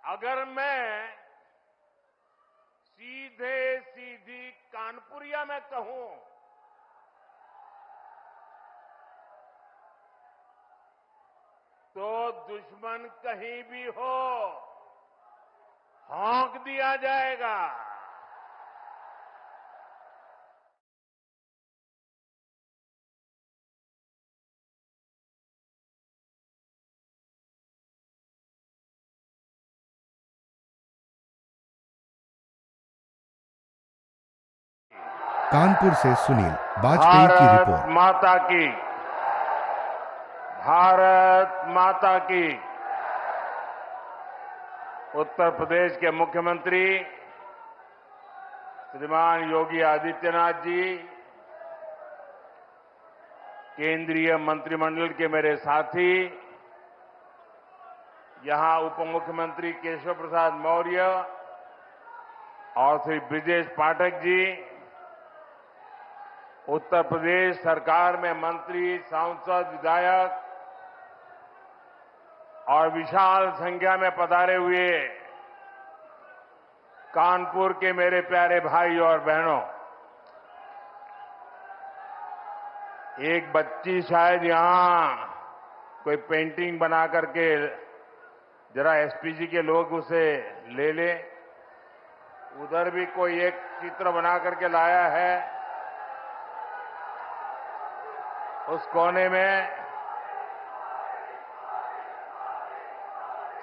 अगर मैं सीधे सीधी कानपुरिया में कहूं तो दुश्मन कहीं भी हो हौंक दिया जाएगा। कानपुर से सुनील वाजपेयी की भारत रिपोर्ट। माता की, भारत माता की। उत्तर प्रदेश के मुख्यमंत्री श्रीमान योगी आदित्यनाथ जी, केंद्रीय मंत्रिमंडल के मेरे साथी, यहां उप मुख्यमंत्री केशव प्रसाद मौर्य और श्री ब्रिजेश पाठक जी, उत्तर प्रदेश सरकार में मंत्री, सांसद, विधायक और विशाल संख्या में पधारे हुए कानपुर के मेरे प्यारे भाई और बहनों, एक बच्ची शायद यहां कोई पेंटिंग बना करके जरा एसपीजी के लोग उसे ले ले। उधर भी कोई एक चित्र बना करके लाया है, उस कोने में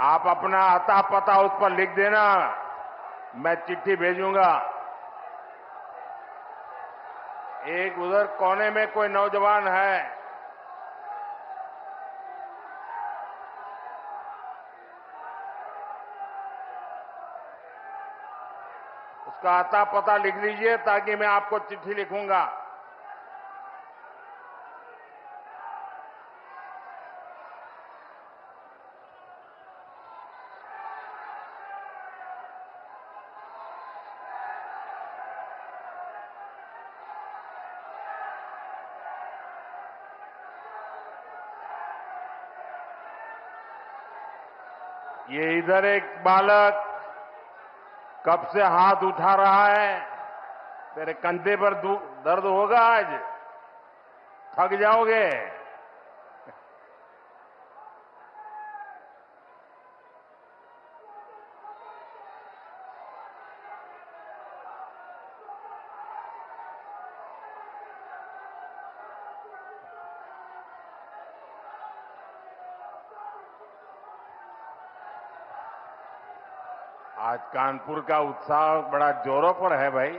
आप अपना अता पता उस पर लिख देना, मैं चिट्ठी भेजूंगा। एक उधर कोने में कोई नौजवान है, उसका अता पता लिख लीजिए ताकि मैं आपको चिट्ठी लिखूंगा। ये इधर एक बालक कब से हाथ उठा रहा है। तेरे कंधे पर दर्द होगा आज, थक जाओगे। आज कानपुर का उत्साह बड़ा जोरों पर है भाई।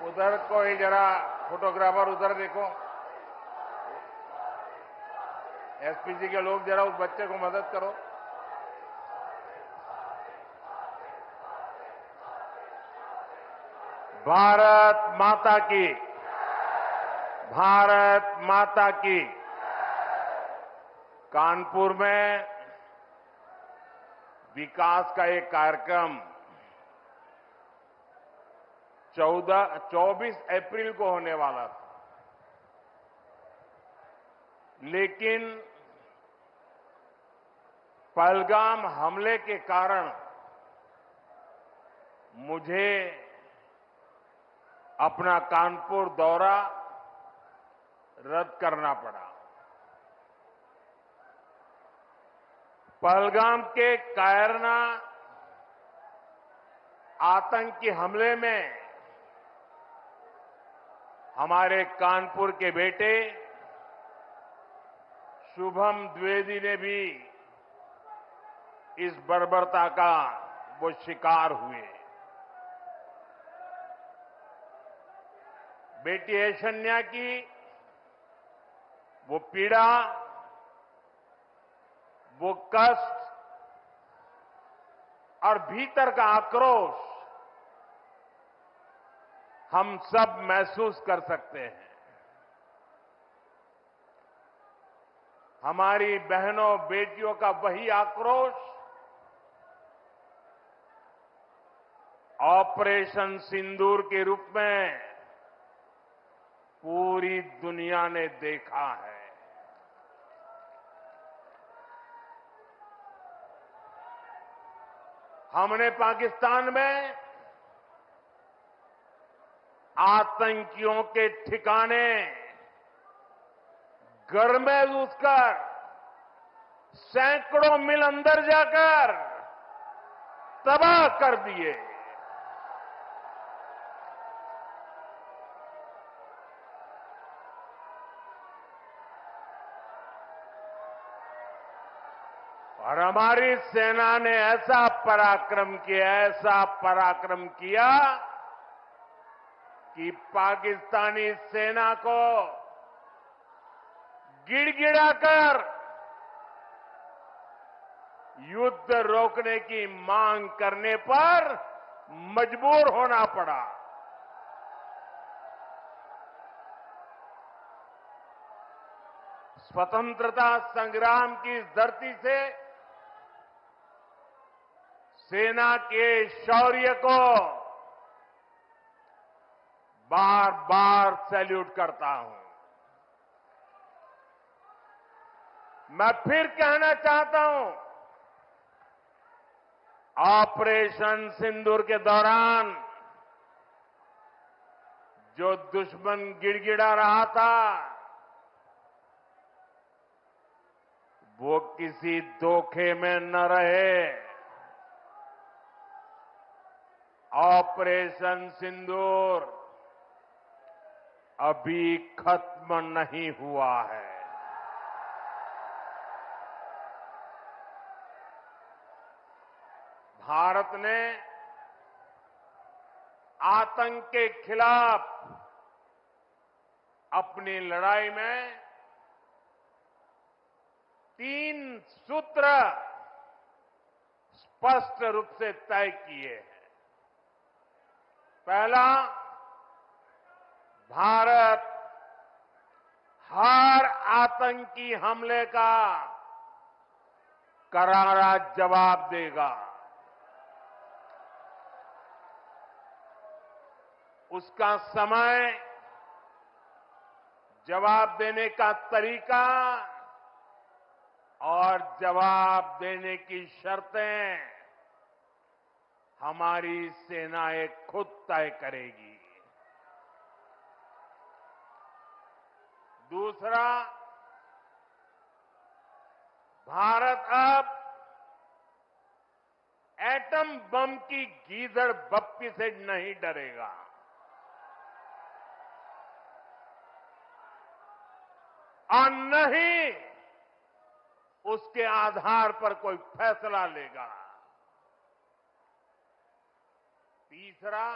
उधर कोई जरा फोटोग्राफर उधर देखो, एसपीजी के लोग जरा उस बच्चे को मदद करो। भारत माता की, भारत माता की। कानपुर में विकास का एक कार्यक्रम 24 अप्रैल को होने वाला था, लेकिन पहलगाम हमले के कारण मुझे अपना कानपुर दौरा रद्द करना पड़ा। पहलगाम के कायरना आतंकी हमले में हमारे कानपुर के बेटे शुभम द्विवेदी ने भी इस बर्बरता का वो शिकार हुए। बेटी ऐशन्या की वो पीड़ा वो कष्ट और भीतर का आक्रोश हम सब महसूस कर सकते हैं। हमारी बहनों बेटियों का वही आक्रोश ऑपरेशन सिंदूर के रूप में पूरी दुनिया ने देखा है। हमने पाकिस्तान में आतंकियों के ठिकाने घर में घुसकर सैकड़ों मील अंदर जाकर तबाह कर दिए। और हमारी सेना ने ऐसा पराक्रम किया कि पाकिस्तानी सेना को गिड़गिड़ाकर युद्ध रोकने की मांग करने पर मजबूर होना पड़ा। स्वतंत्रता संग्राम की इस धरती से सेना के शौर्य को बार बार सैल्यूट करता हूं। मैं फिर कहना चाहता हूं, ऑपरेशन सिंदूर के दौरान जो दुश्मन गिड़गिड़ा रहा था वो किसी धोखे में न रहे। ऑपरेशन सिंदूर अभी खत्म नहीं हुआ है। भारत ने आतंक के खिलाफ अपनी लड़ाई में 3 सूत्र स्पष्ट रूप से तय किए हैं। पहला, भारत हर आतंकी हमले का करारा जवाब देगा। उसका समय, जवाब देने का तरीका और जवाब देने की शर्तें हमारी सेनाएं खुद तय करेगी। दूसरा, भारत अब एटम बम की गीदड़ बप्पी से नहीं डरेगा। और न ही उसके आधार पर कोई फैसला लेगा। तीसरा,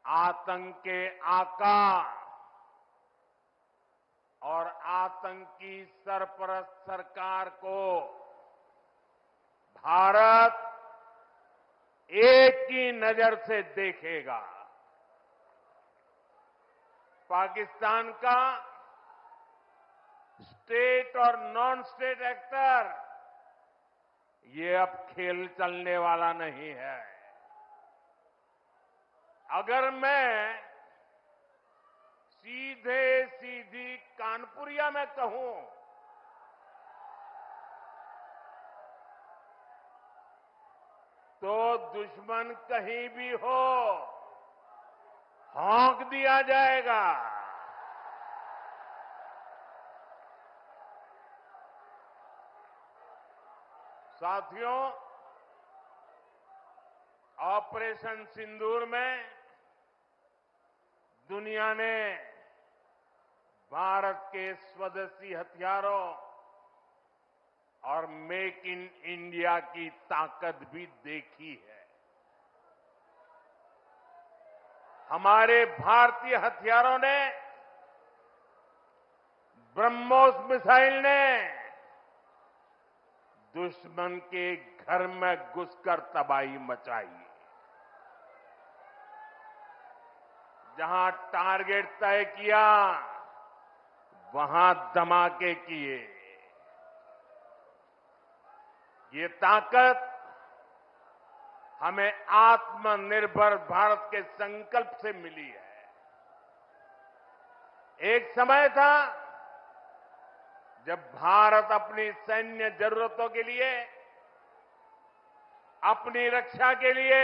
आतंक के आका और आतंकी सरपरस्त सरकार को भारत एक ही नजर से देखेगा। पाकिस्तान का स्टेट और नॉन स्टेट एक्टर ये अब खेल चलने वाला नहीं है। अगर मैं सीधी कानपुरिया में कहूं तो दुश्मन कहीं भी हो हौंक दिया जाएगा। साथियों, ऑपरेशन सिंदूर में दुनिया ने भारत के स्वदेशी हथियारों और मेक इन इंडिया की ताकत भी देखी है। हमारे भारतीय हथियारों ने, ब्रह्मोस मिसाइल ने दुश्मन के घर में घुसकर तबाही मचाई। जहां टारगेट तय किया वहां धमाके किए। ये ताकत हमें आत्मनिर्भर भारत के संकल्प से मिली है। एक समय था जब भारत अपनी सैन्य जरूरतों के लिए, अपनी रक्षा के लिए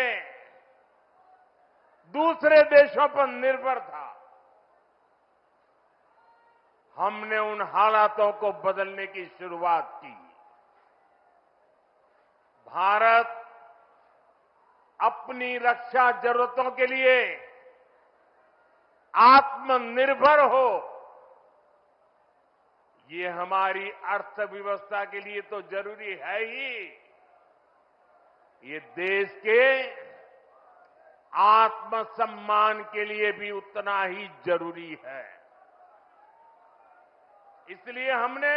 दूसरे देशों पर निर्भर था। हमने उन हालातों को बदलने की शुरुआत की। भारत अपनी रक्षा जरूरतों के लिए आत्मनिर्भर हो, ये हमारी अर्थव्यवस्था के लिए तो जरूरी है ही, ये देश के आत्मसम्मान के लिए भी उतना ही जरूरी है। इसलिए हमने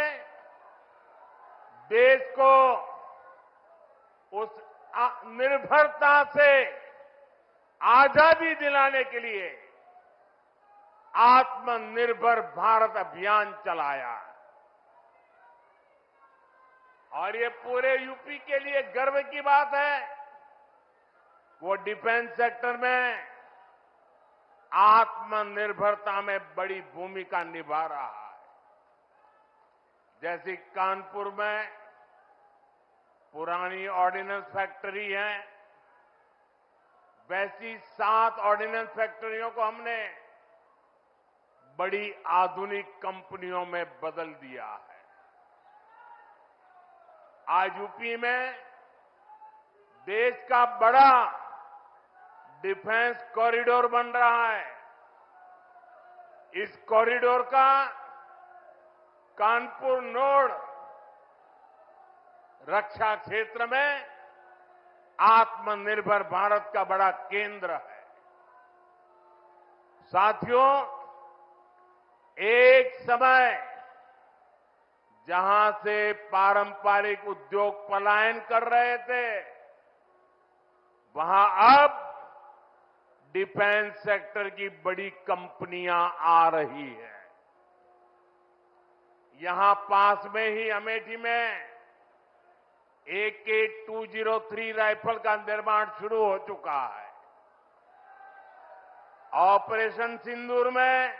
देश को उस निर्भरता से आजादी दिलाने के लिए आत्मनिर्भर भारत अभियान चलाया। और ये पूरे यूपी के लिए गर्व की बात है, वो डिफेंस सेक्टर में आत्मनिर्भरता में बड़ी भूमिका निभा रहा है। जैसे कानपुर में पुरानी ऑर्डिनेंस फैक्ट्री है, वैसी 7 ऑर्डिनेंस फैक्ट्रियों को हमने बड़ी आधुनिक कंपनियों में बदल दिया है। आज यूपी में देश का बड़ा डिफेंस कॉरिडोर बन रहा है। इस कॉरिडोर का कानपुर नोड रक्षा क्षेत्र में आत्मनिर्भर भारत का बड़ा केंद्र है। साथियों, एक समय जहां से पारंपरिक उद्योग पलायन कर रहे थे, वहां अब डिफेंस सेक्टर की बड़ी कंपनियां आ रही है। यहां पास में ही अमेठी में AK-203 राइफल का निर्माण शुरू हो चुका है। ऑपरेशन सिंदूर में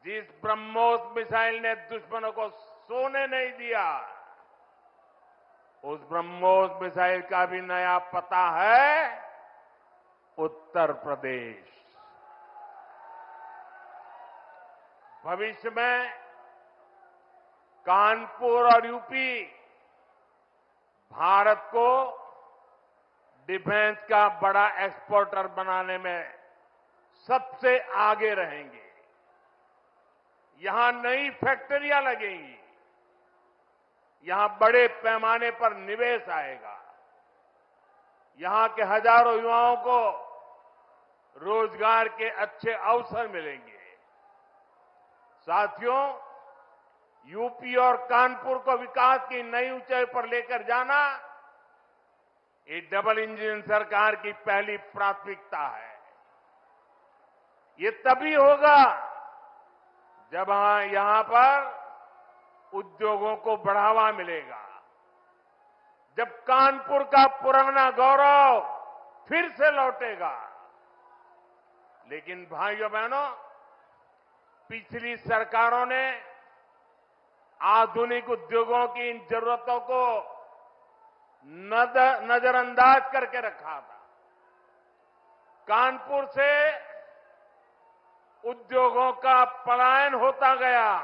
जिस ब्रह्मोस मिसाइल ने दुश्मनों को सोने नहीं दिया, उस ब्रह्मोस मिसाइल का भी नया पता है उत्तर प्रदेश। भविष्य में कानपुर और यूपी भारत को डिफेंस का बड़ा एक्सपोर्टर बनाने में सबसे आगे रहेंगे। यहां नई फैक्ट्रियां लगेंगी, यहां बड़े पैमाने पर निवेश आएगा, यहां के हजारों युवाओं को रोजगार के अच्छे अवसर मिलेंगे। साथियों, यूपी और कानपुर को विकास की नई ऊंचाई पर लेकर जाना, ये डबल इंजन सरकार की पहली प्राथमिकता है। ये तभी होगा जब यहां पर उद्योगों को बढ़ावा मिलेगा, जब कानपुर का पुराना गौरव फिर से लौटेगा। लेकिन भाइयों बहनों, पिछली सरकारों ने आधुनिक उद्योगों की इन जरूरतों को नजरअंदाज करके रखा था। कानपुर से उद्योगों का पलायन होता गया।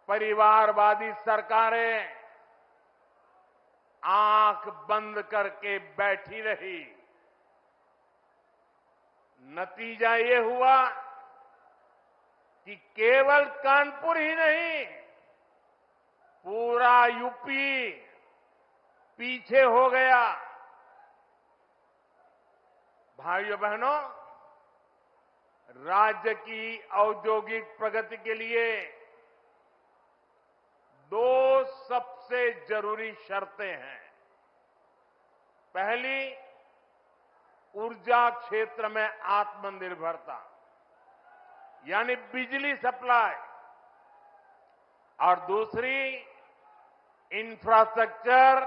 परिवारवादी सरकारें आंख बंद करके बैठी रही। नतीजा ये हुआ कि केवल कानपुर ही नहीं, पूरा यूपी पीछे हो गया। भाइयों बहनों, राज्य की औद्योगिक प्रगति के लिए दो सबसे जरूरी शर्तें हैं। पहली, ऊर्जा क्षेत्र में आत्मनिर्भरता, यानी बिजली सप्लाई, और दूसरी इंफ्रास्ट्रक्चर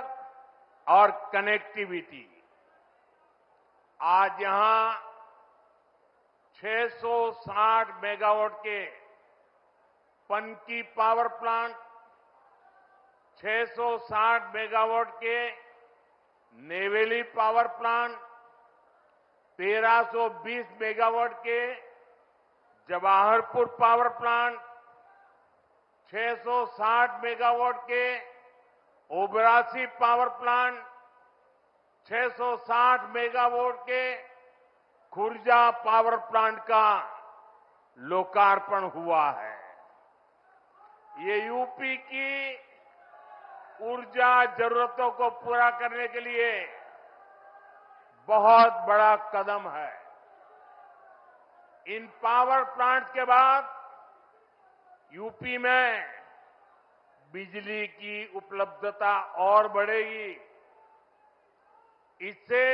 और कनेक्टिविटी। आज यहां 660 मेगावाट के पनकी पावर प्लांट, 660 मेगावाट के नेवेली पावर प्लांट, 1320 मेगावाट के जवाहरपुर पावर प्लांट, 660 मेगावाट के ओबरासी पावर प्लांट, 660 मेगावाट के खुर्जा पावर प्लांट का लोकार्पण हुआ है। ये यूपी की ऊर्जा जरूरतों को पूरा करने के लिए बहुत बड़ा कदम है। इन पावर प्लांट के बाद यूपी में बिजली की उपलब्धता और बढ़ेगी। इससे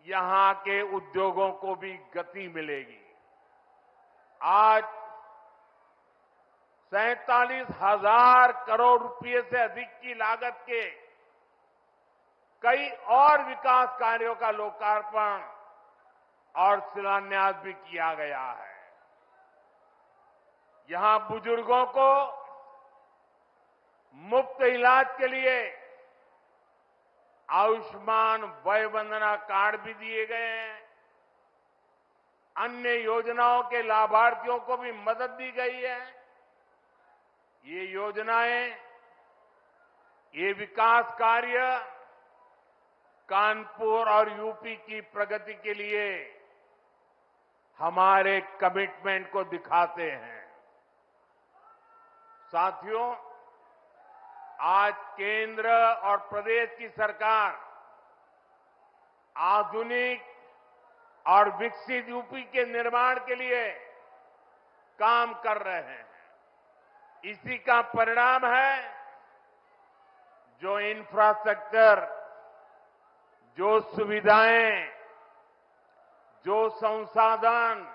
यहां के उद्योगों को भी गति मिलेगी। आज 47,000 करोड़ रुपए से अधिक की लागत के कई और विकास कार्यों का लोकार्पण और शिलान्यास भी किया गया है। यहां बुजुर्गों को मुफ्त इलाज के लिए आयुष्मान वय वंदना कार्ड भी दिए गए हैं। अन्य योजनाओं के लाभार्थियों को भी मदद दी गई है। ये योजनाएं, ये विकास कार्य कानपुर और यूपी की प्रगति के लिए हमारे कमिटमेंट को दिखाते हैं। साथियों, आज केंद्र और प्रदेश की सरकार आधुनिक और विकसित यूपी के निर्माण के लिए काम कर रहे हैं। इसी का परिणाम है जो इंफ्रास्ट्रक्चर, जो सुविधाएं, जो संसाधन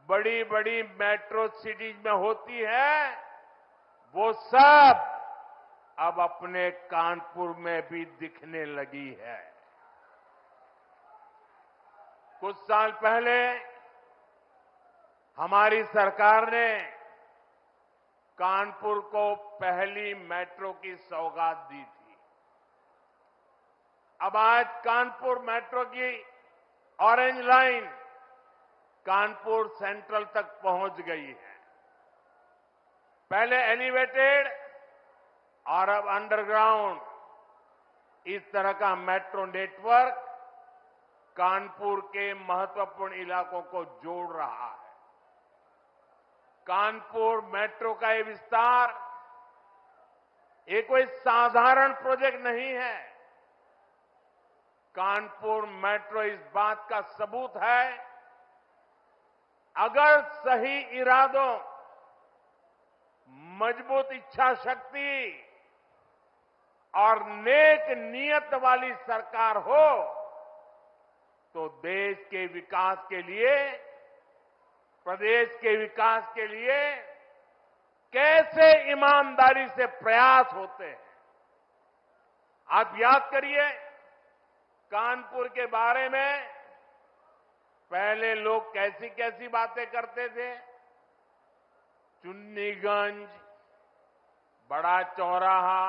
बड़ी बड़ी मेट्रो सिटीज में होती है, वो सब अब अपने कानपुर में भी दिखने लगी है। कुछ साल पहले हमारी सरकार ने कानपुर को पहली मेट्रो की सौगात दी थी। अब आज कानपुर मेट्रो की ऑरेंज लाइन कानपुर सेंट्रल तक पहुंच गई है। पहले एलिवेटेड और अब अंडरग्राउंड, इस तरह का मेट्रो नेटवर्क कानपुर के महत्वपूर्ण इलाकों को जोड़ रहा है। कानपुर मेट्रो का ये विस्तार ये कोई साधारण प्रोजेक्ट नहीं है। कानपुर मेट्रो इस बात का सबूत है, अगर सही इरादों, मजबूत इच्छा शक्ति और नेक नीयत वाली सरकार हो तो देश के विकास के लिए, प्रदेश के विकास के लिए कैसे ईमानदारी से प्रयास होते हैं। आप याद करिए, कानपुर के बारे में पहले लोग कैसी कैसी बातें करते थे। चुन्नीगंज, बड़ा चौराहा,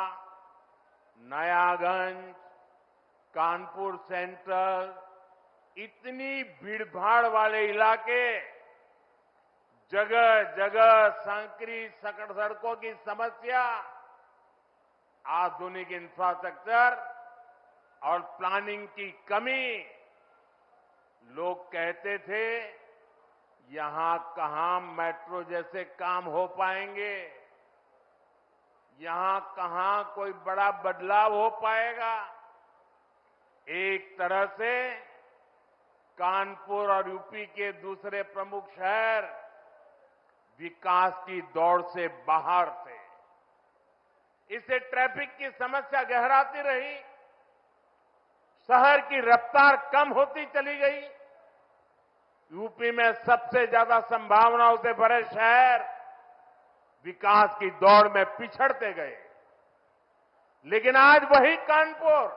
नयागंज, कानपुर सेंट्रल, इतनी भीड़भाड़ वाले इलाके, जगह जगह संकरी सकड़ सड़कों की समस्या, आधुनिक इंफ्रास्ट्रक्चर और प्लानिंग की कमी। लोग कहते थे यहां कहां मेट्रो जैसे काम हो पाएंगे, यहां कहां कोई बड़ा बदलाव हो पाएगा। एक तरह से कानपुर और यूपी के दूसरे प्रमुख शहर विकास की दौड़ से बाहर थे। इससे ट्रैफिक की समस्या गहराती रही, शहर की रफ्तार कम होती चली गई। यूपी में सबसे ज्यादा संभावनाओं से भरे शहर विकास की दौड़ में पिछड़ते गए। लेकिन आज वही कानपुर,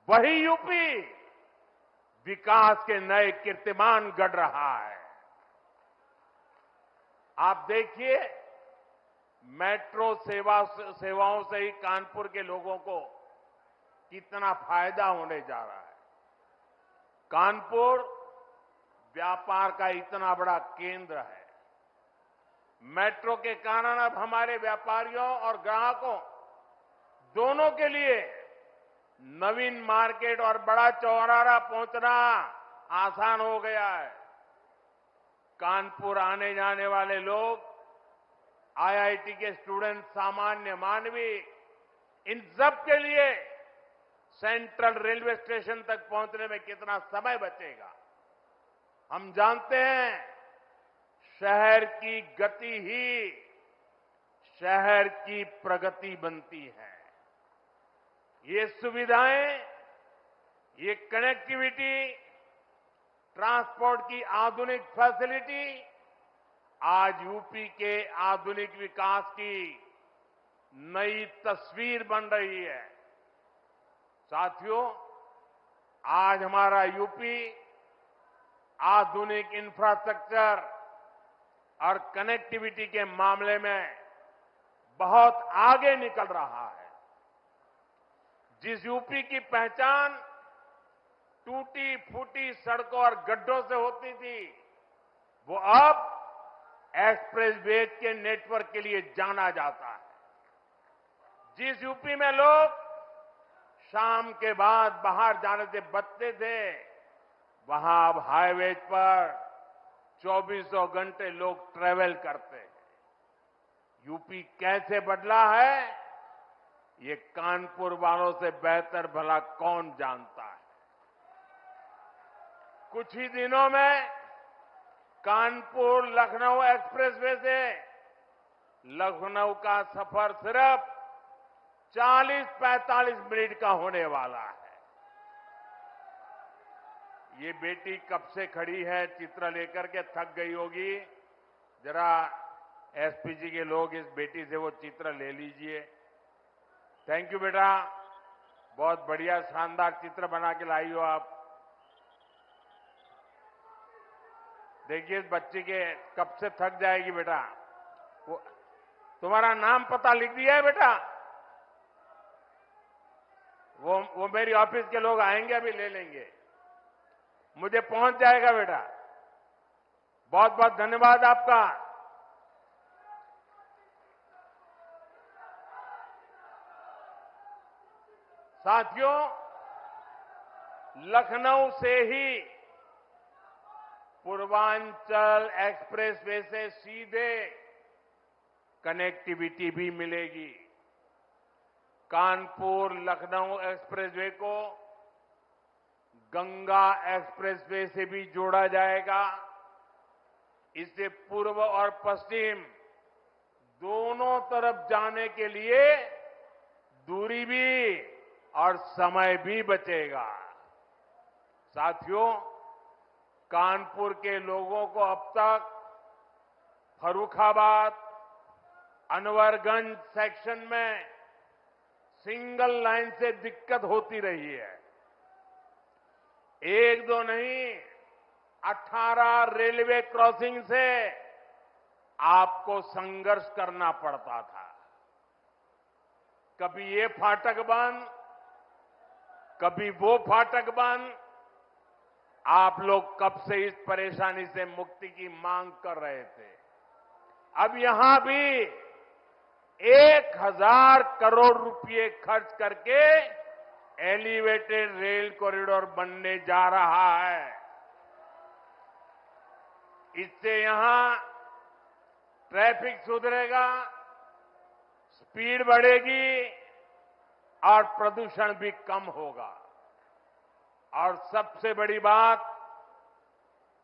वही यूपी विकास के नए कीर्तिमान गढ़ रहा है। आप देखिए, मेट्रो सेवाओं से ही कानपुर के लोगों को कितना फायदा होने जा रहा है। कानपुर व्यापार का इतना बड़ा केंद्र है। मेट्रो के कारण अब हमारे व्यापारियों और ग्राहकों दोनों के लिए नवीन मार्केट और बड़ा चौराहा पहुंचना आसान हो गया है। कानपुर आने जाने वाले लोग, आईआईटी के स्टूडेंट, सामान्य मानवी, इन सब के लिए सेंट्रल रेलवे स्टेशन तक पहुंचने में कितना समय बचेगा। हम जानते हैं, शहर की गति ही शहर की प्रगति बनती है। ये सुविधाएं, ये कनेक्टिविटी, ट्रांसपोर्ट की आधुनिक फैसिलिटी आज यूपी के आधुनिक विकास की नई तस्वीर बन रही है। साथियों, आज हमारा यूपी आधुनिक इंफ्रास्ट्रक्चर और कनेक्टिविटी के मामले में बहुत आगे निकल रहा है। जिस यूपी की पहचान टूटी फूटी सड़कों और गड्ढों से होती थी, वो अब एक्सप्रेस वे के नेटवर्क के लिए जाना जाता है। जिस यूपी में लोग शाम के बाद बाहर जाने से बचते थे, वहां अब हाईवे पर 24 घंटे लोग ट्रेवल करते हैं। यूपी कैसे बदला है, ये कानपुर वालों से बेहतर भला कौन जानता है। कुछ ही दिनों में कानपुर लखनऊ एक्सप्रेसवे से लखनऊ का सफर सिर्फ 40-45 मिनट का होने वाला है। ये बेटी कब से खड़ी है, चित्र लेकर के थक गई होगी। जरा एसपीजी के लोग इस बेटी से वो चित्र ले लीजिए। थैंक यू बेटा, बहुत बढ़िया शानदार चित्र बना के लाई हो आप। देखिए, इस बच्ची के कब से थक जाएगी बेटा। वो तुम्हारा नाम पता लिख दिया है बेटा? वो मेरी ऑफिस के लोग आएंगे, अभी ले लेंगे, मुझे पहुंच जाएगा बेटा। बहुत बहुत धन्यवाद आपका। साथियों, लखनऊ से ही पूर्वांचल एक्सप्रेसवे से सीधे कनेक्टिविटी भी मिलेगी। कानपुर लखनऊ एक्सप्रेसवे को गंगा एक्सप्रेसवे से भी जोड़ा जाएगा। इससे पूर्व और पश्चिम दोनों तरफ जाने के लिए दूरी भी और समय भी बचेगा। साथियों, कानपुर के लोगों को अब तक फर्रुखाबाद, अनवरगंज सेक्शन में सिंगल लाइन से दिक्कत होती रही है। एक दो नहीं, 18 रेलवे क्रॉसिंग से आपको संघर्ष करना पड़ता था। कभी ये फाटक बंद, कभी वो फाटक बंद। आप लोग कब से इस परेशानी से मुक्ति की मांग कर रहे थे। अब यहां भी 1000 करोड़ रुपए खर्च करके एलिवेटेड रेल कॉरिडोर बनने जा रहा है। इससे यहां ट्रैफिक सुधरेगा, स्पीड बढ़ेगी और प्रदूषण भी कम होगा। और सबसे बड़ी बात,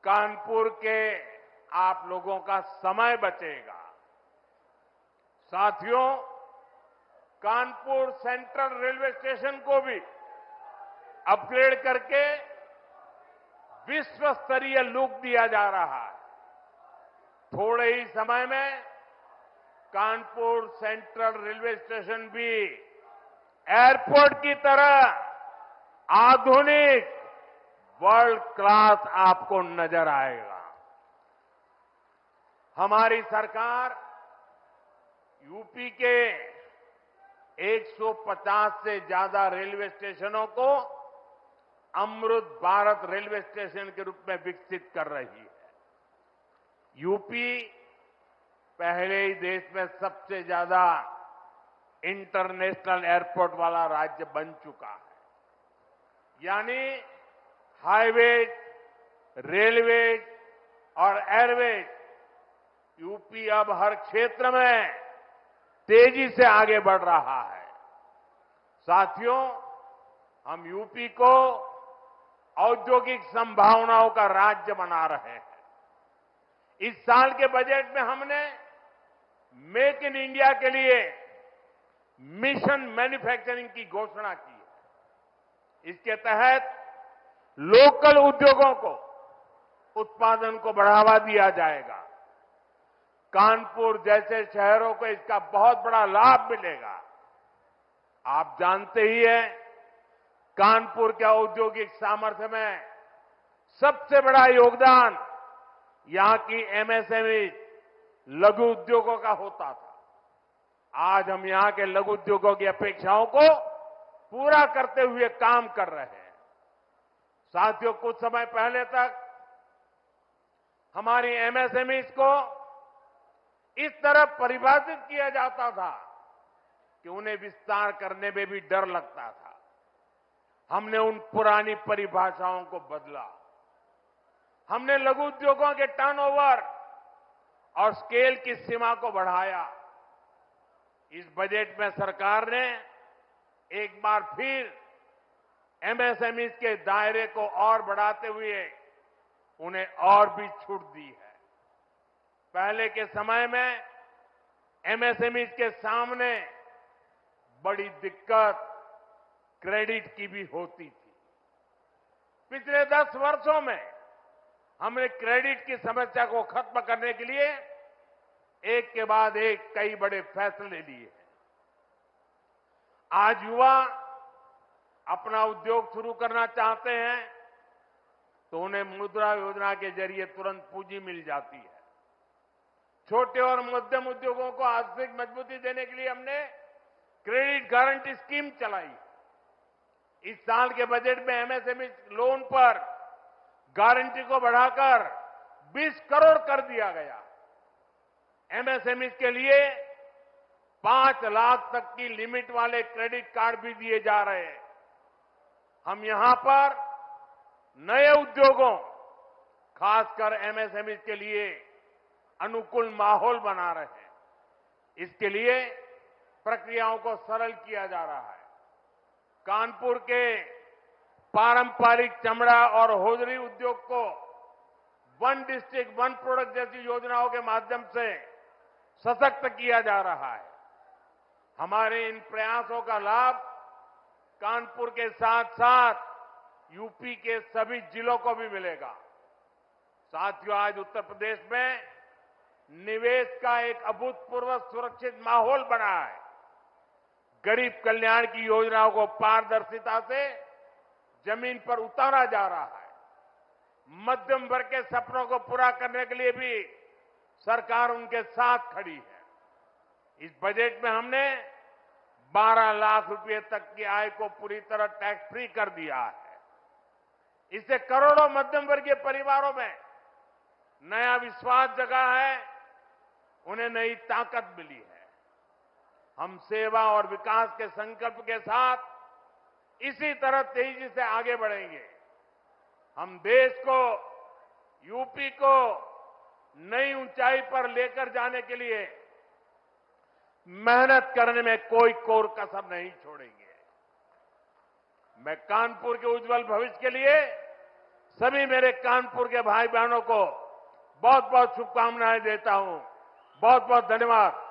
कानपुर के आप लोगों का समय बचेगा। साथियों, कानपुर सेंट्रल रेलवे स्टेशन को भी अपग्रेड करके विश्व स्तरीय लुक दिया जा रहा है। थोड़े ही समय में कानपुर सेंट्रल रेलवे स्टेशन भी एयरपोर्ट की तरह आधुनिक वर्ल्ड क्लास आपको नजर आएगा। हमारी सरकार यूपी के 150 से ज्यादा रेलवे स्टेशनों को अमृत भारत रेलवे स्टेशन के रूप में विकसित कर रही है। यूपी पहले ही देश में सबसे ज्यादा इंटरनेशनल एयरपोर्ट वाला राज्य बन चुका है। यानी हाईवेज, रेलवेज और एयरवेज यूपी अब हर क्षेत्र में तेजी से आगे बढ़ रहा है। साथियों, हम यूपी को औद्योगिक संभावनाओं का राज्य बना रहे हैं। इस साल के बजट में हमने मेक इन इंडिया के लिए मिशन मैन्युफैक्चरिंग की घोषणा की है। इसके तहत लोकल उद्योगों को उत्पादन को बढ़ावा दिया जाएगा। कानपुर जैसे शहरों को इसका बहुत बड़ा लाभ मिलेगा। आप जानते ही हैं, कानपुर के औद्योगिक सामर्थ्य में सबसे बड़ा योगदान यहां की एमएसएमई लघु उद्योगों का होता था। आज हम यहां के लघु उद्योगों की अपेक्षाओं को पूरा करते हुए काम कर रहे हैं। साथियों, कुछ समय पहले तक हमारी एमएसएमईज को इस तरह परिभाषित किया जाता था कि उन्हें विस्तार करने में भी डर लगता था। हमने उन पुरानी परिभाषाओं को बदला। हमने लघु उद्योगों के टर्नओवर और स्केल की सीमा को बढ़ाया। इस बजट में सरकार ने एक बार फिर एमएसएमई के दायरे को और बढ़ाते हुए उन्हें और भी छूट दी है। पहले के समय में एमएसएमई के सामने बड़ी दिक्कत क्रेडिट की भी होती थी। पिछले 10 वर्षों में हमने क्रेडिट की समस्या को खत्म करने के लिए एक के बाद एक कई बड़े फैसले लिए हैं। आज युवा अपना उद्योग शुरू करना चाहते हैं तो उन्हें मुद्रा योजना के जरिए तुरंत पूंजी मिल जाती है। छोटे और मध्यम उद्योगों को आर्थिक मजबूती देने के लिए हमने क्रेडिट गारंटी स्कीम चलाई। इस साल के बजट में एमएसएमई लोन पर गारंटी को बढ़ाकर 20 करोड़ कर दिया गया। एमएसएमई के लिए 5 लाख तक की लिमिट वाले क्रेडिट कार्ड भी दिए जा रहे हैं। हम यहां पर नए उद्योगों, खासकर एमएसएमई के लिए अनुकूल माहौल बना रहे हैं। इसके लिए प्रक्रियाओं को सरल किया जा रहा है। कानपुर के पारंपरिक चमड़ा और होजरी उद्योग को वन डिस्ट्रिक्ट वन प्रोडक्ट जैसी योजनाओं के माध्यम से सशक्त किया जा रहा है। हमारे इन प्रयासों का लाभ कानपुर के साथ साथ यूपी के सभी जिलों को भी मिलेगा। साथियों, आज उत्तर प्रदेश में निवेश का एक अभूतपूर्व सुरक्षित माहौल बना है। गरीब कल्याण की योजनाओं को पारदर्शिता से जमीन पर उतारा जा रहा है। मध्यम वर्ग के सपनों को पूरा करने के लिए भी सरकार उनके साथ खड़ी है। इस बजट में हमने 12 लाख रुपए तक की आय को पूरी तरह टैक्स फ्री कर दिया है। इससे करोड़ों मध्यम वर्गीय परिवारों में नया विश्वास जगा है, उन्हें नई ताकत मिली है। हम सेवा और विकास के संकल्प के साथ इसी तरह तेजी से आगे बढ़ेंगे। हम देश को, यूपी को नई ऊंचाई पर लेकर जाने के लिए मेहनत करने में कोई कोर कसर नहीं छोड़ेंगे। मैं कानपुर के उज्जवल भविष्य के लिए सभी मेरे कानपुर के भाई बहनों को बहुत बहुत शुभकामनाएं देता हूं। बहुत बहुत धन्यवाद।